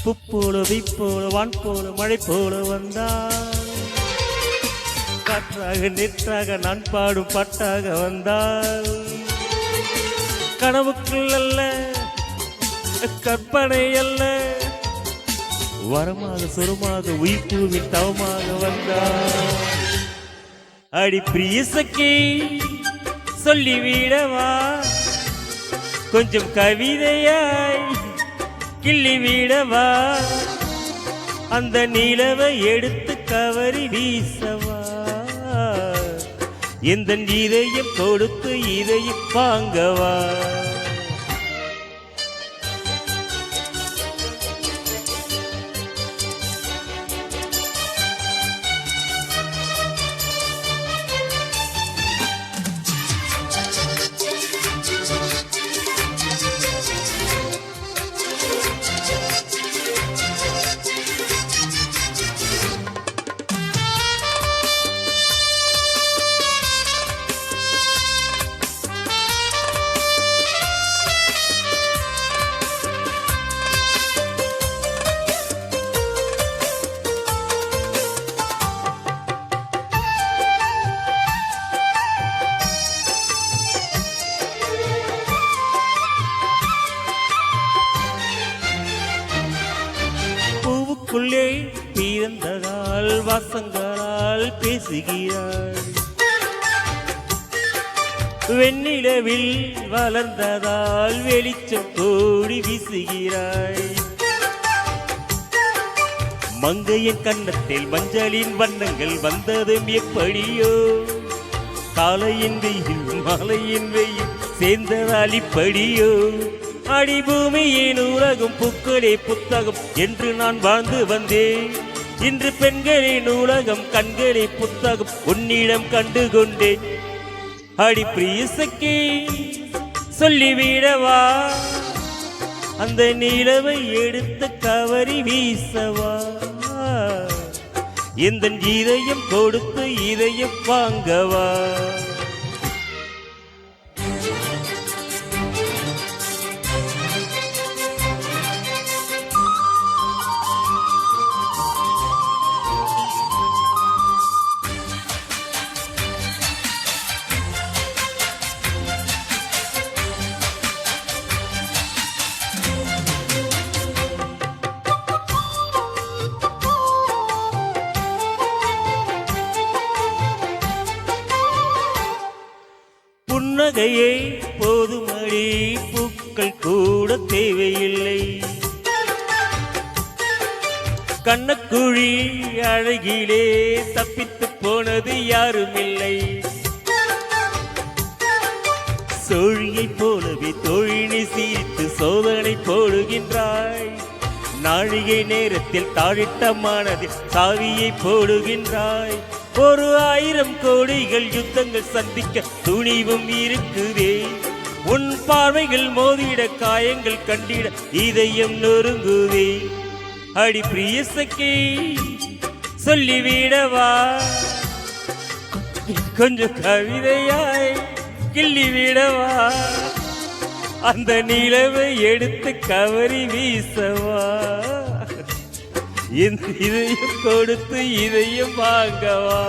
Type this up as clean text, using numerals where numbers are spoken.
புப்போல விப்போல வான் போல மழை போல வந்தாள். காற்றாக நெற்றாக நான் பாடும் பாட்டாக வந்தாள். கனவுக்குள் அல்ல கற்பனை அல்ல, வரமாக சுரமாக உயிர்ப்பூவின் தவமாக வந்தாள். அடி பிரிய சக்கி சொல்லிவிடவா கொஞ்சம் கவிதையாய் கிள்ளிவிடவா, அந்த நிலவை எடுத்து கவரி வீசவா, எந்த இதயம் கொடுத்து இதயம் வாங்கவா. பூவுக்குள்ளே பிறந்ததால் வாசங்களால் பேசுகிறாள், வெண்ணிலவில் வளர்ந்ததால் வெளிச்சம் கோடி வீசுகிறாய். மங்கையின் கன்னத்தில் மஞ்சளின் வண்ணங்கள் வந்ததும் எப்படியோ, காலையின் வெயில் மாலையின் வெயில் சேர்ந்ததால் இப்படியோ. அடிபூமியின் உலகம் பூக்களே புத்தகம் என்று நான் வாழ்ந்து வந்தேன். இன்று பெண்களின் உலகம் கண்களே புத்தகம் உன்னிடம் கண்டு கொண்டேன். அடி பிரியசக்கி சொல்லிவிடவா, அந்த நிலவை எடுத்து கவரி வீசவா, எந்த இதயம் கொடுத்து இதயம் வாங்கவா. புன்னகையே போதுமடி பூக்கள் கூட தேவையில்லை, கண்ணக்குழி அழகிலே தப்பித்து போனது யாருமில்லை. சோழியை போலவே தோழினை சீர்த்து சோதனை போடுகின்றாய், நாழிகை நேரத்தில் தாழிட்ட மனதில் சாவியை போடுகின்றாய். 1000 கோடிகள் யுத்தங்கள் சந்திக்க துணிவும் இருக்குதே, உன் பார்வைகள் மோதிட காயங்கள் கண்டிட இதயம் நொறுங்குதே. அடி பிரியசக்கி சொல்லிவிடவா, கொஞ்சம் கவிதையாய் கிள்ளிவிடவா, அந்த நிலவை எடுத்து கவரி வீசவா, இதயம் கொடுத்து இதயம் வாங்கவா.